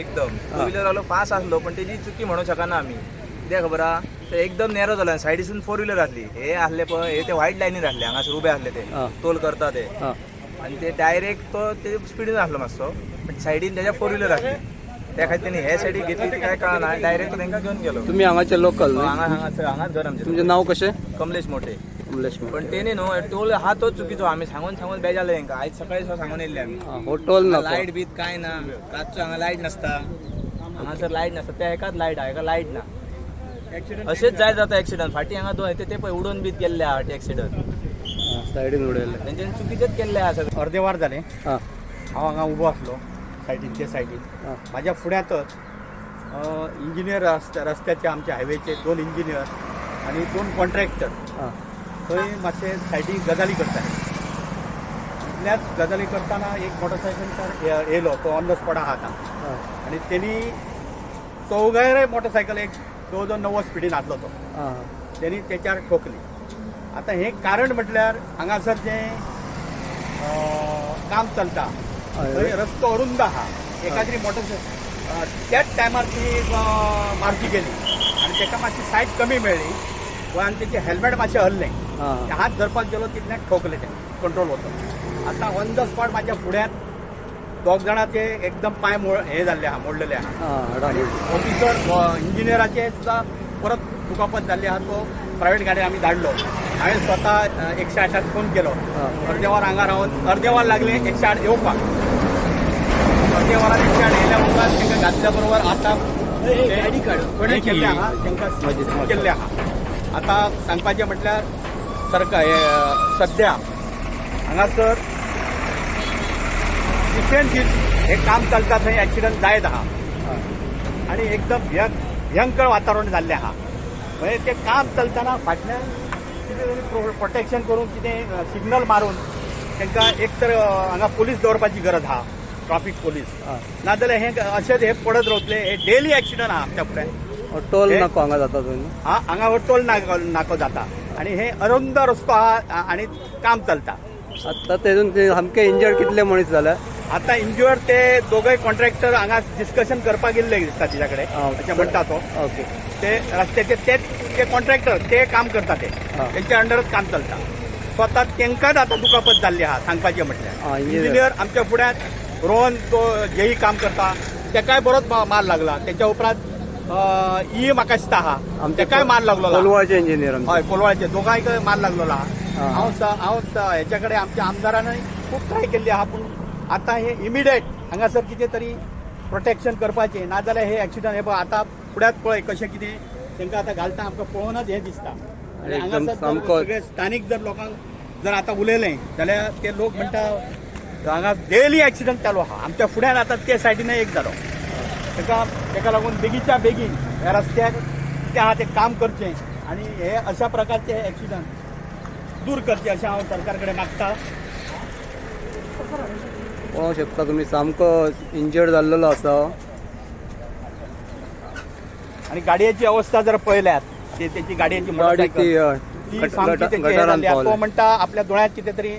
एकदम two wheeler वालो fast असलो पण त्याची चुकी म्हणू शकना आम्ही कित्याक खबर हा ते एकदम नॅरो जाला सायडीसून फोर व्हीलर आसली हे आसले पळय हे ते व्हाईट लायनीर आसले हांगासर उबे आसले ते टोल करता ते आणि ते डायरेक्ट तो ते स्पीडीन आसलो मातसो पण सायडीन त्याच्या फोर व्हीलर आसली त्या खातीर त्यांनी हे सायडीक घेतली ती काय कळना डायरेक्ट तांकां घेऊन गेलो. तुम्ही हांगाचे लोकल हांगाच घर आमचे. तुमचे नाव कशें? कमलेश मोठे. कमलेश मोठे. पण तेने न्हू टोल हा तोच चुकीचो आम्ही सांगून बेजारले तांकां आयज सकाळी सांगून येयल्ले आमी हो टोल ना लाईट बीत काय ना रातचो हांगा लाईट नसता हांगासर लाईट नसता त्या एकाच लाईट हा एका लाईट ना असेच जाय जाता एक्सिडंट फाटी हांगा दोन ते पळय उडोवन बीत गेल्ले आहा एक्सिडंट सायडीन उडयले तेंच्यानी चुकीचेच केल्ले आहा सगळे. अर्दे वार जालें हांव हांगा उबो आसलो सायडीन सायडीन म्हाज्या फुड्यांतच इंजिनियर रस्त्याचे आमच्या हायवेचे 2 इंजिनियर आणि 2 कॉन्ट्रॅक्टर थंय मातशे सायडीक गजाली करताले. इतल्याच गजाली करतना एक मोटरसायकल येयलो तो ऑन द स्पॉट आहा आतां आणि तेणी चौगांय मोटरसायकल एक जवळ जवळ 90 स्पिडीन आसलो तो तेणी त्याच्यार ठोकली. आता हे कारण म्हटल्यार हांगासर जें काम चलता थंय रस्तो अरुंद आहा एखादी मोटरसायकल त्याच टायमार ती मारुती गेली आणि ताका मातशी सायड कमी मेळ्ळी गोंयान तेचे हेल्मेट मातशें हल्लें हात धरपाक गेलो तितल्याक ठोकले ते कंट्रोल वचून. आतां ऑन द स्पॉट म्हाज्या फुड्यांत 2 जाणांचे एकदम पांय हे जाल्ले आहा मोडलेले आहा आनी ऑफिसर इंजिनियराचे सुद्दां परत दुखापत जाल्ली आहा तो प्रायवेट गाडयेन आमी धाडलो. हांवें स्वता 108 फोन केलो अर्दे वर हांगा रावन अर्दे वर लागले 108 येवपाक अर्दे वरान 108 येयल्या उपरांत तांकां घातल्या बरोबर आतां गाडी कोणें केल्ले आहा तांकां केल्ले आहा. आतां सांगपाचें म्हटल्यार सरकार सद्या हांगासर डिफरंट हे काम चलता थंय एक्सिडंट जायत आहा आनी एकदम भयंकर वातावरण जाल्लें आहा. म्हणजे ते काम चलतना फाटल्यान कितें तरी प्रोटेक्शन करून कितें सिग्नल मारून तांकां एक तर हांगा पुलीस दवरपाची गरज आहा ट्राफीक पुलीस नाजाल्यार हे अशेंच हे पडत रावतले हे डेली एक्सिडंट आहा आमच्या फुड्यान. टोल नाको हांगा जाता हांगा हो टोल नाको जाता आणि हे अरुंद रस्तो आहा आणि काम चलता. आतां तेतून सामके इंजर्ड कितले मनीस जाल्या? आता इंज्युअर्ड ते दोगय कॉन्ट्रॅक्टर हांगा डिस्कशन करपाक गेल्ले दिसता तिच्या कडेन अशें म्हणटा तो. ओके ते रस्त्याचे ते कॉन्ट्रॅक्टर ते काम करता ते तेंच्या अंडरच काम चलता. स्वता तांकांच आतां दुखापत जाल्ली आहा सांगपाचें म्हटल्यार. इंजिनियर आमच्या फुड्यांत रोहन तो जेई काम करता तेकाय बरोच मार लागला. तेच्या उपरांत म्हाका दिसता आहा तेकाय मार लागलो कोलवाचे इंजिनियर हय कोलवाचे दोगांयक मार लागलो आहा. हांव हेच्या कडेन आमच्या आमदारानय खूब ट्राय केल्ली आहा पूण आतां हे इमिडिएट हांगासर कितें तरी प्रोटेक्शन करपाचें नाजाल्यार हे एक्सिडंट हे पळय आतां फुड्यांत पळय कशें कितें तांकां आतां घालता आमकां पळोवनच हें दिसता. आनी हांगासर सगळे स्थानीक जर लोकांक जर आतां उलयलें जाल्यार ते लोक म्हणटा हांगा डेली एक्सिडंट चालू आहा. आमच्या फुड्यान आतां ते सायडीन एक जालो तेका लागून बेगीच्या बेगीन ह्या रस्त्याक ते आहा तें काम करचें आनी हे अशा प्रकारचे एक्सिडंट दूर करचे अशें हांव सरकार कडेन मागता. पळोवंक शकता तुमी सामको इंजर्ड जाल्लो आसा आणि गाडयेची अवस्था जर पळयल्यात त्याची गाडयेची मोटरसायकल ती सामकी तेची हे जाल्ली आहा. तो म्हणटा आपल्या दोळ्यात कितें तरी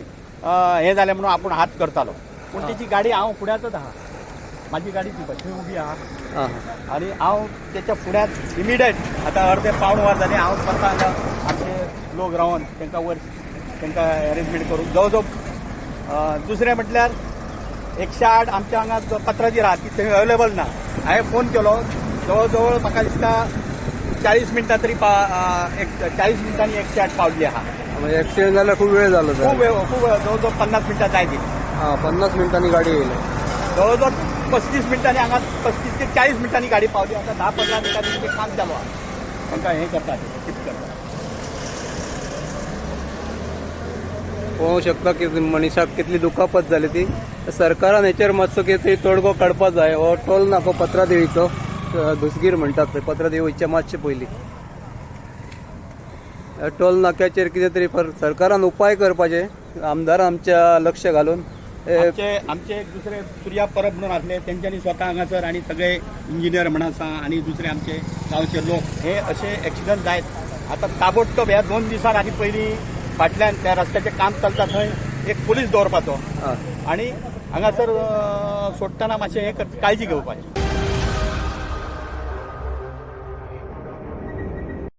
हे जालें म्हणून आपूण हात करतालो पूण तेची गाडी हांव फुड्यांतच आहा. माझी गाडी ती थंय उबी आहा आणि हांव त्याच्या फुड्यांत इमिडिएट आतां अर्दे पावण वर जालें हांव स्वता हांगा आमचे लोक रावन तांकां अरेंजमेंट करून जवळ जवळ दुसरें म्हटल्यार 108 आमच्या हांगा पत्राचेर आहा ती थंय अवेलेबल ना. हांवें फोन केलो जवळ जवळ म्हाका दिसता 40 मिनटां तरी 40 मिनटांनी 108 पावल्ली आहा. म्हणजे एक्सिडेंट जाल्यार खूब वेळ जालो खूब जवळ जवळ 50 मिनटां जाय ती 50 मिनटांनी गाडी येयली जवळ जवळ 35 मिनटांनी हांगा 35 ते 40 मिनटांनी गाडी पावली. आता 10-15 मिनटांनी ते काम चालू आहा तांकां हें करता शिफ्ट करता. पळोवंक शकता की मनशाक कितली दुखापत जाली ती. सरकारान हेचेर मातसो कितें तरी तोडगो काडपा जाय. हो टोल नाको पत्रादेवीचो धुसगीर म्हणटात थंय पत्रादेवीच्या मातशे पयलीं टोल नाक्याचेर कितें तरी सरकारान उपाय करपाचे आमदारान आमच्या लक्ष घालून. आमचे एक दुसरे सूर्या परब म्हणून आसले तेंच्यांनी स्वता हांगासर आनी सगळे इंजिनियर म्हण आसा आनी दुसरे आमचे गांवचे लोक हे असे एक्सिडंट जायत. आतां ताबडतोब ह्या 2 दिसां आदी पयलीं फाटल्यान त्या रस्त्याचें काम चलता थंय एक पुलीस दवरपाचो आनी हांगासर सोडटना मातशें हे काळजी घेवपाची.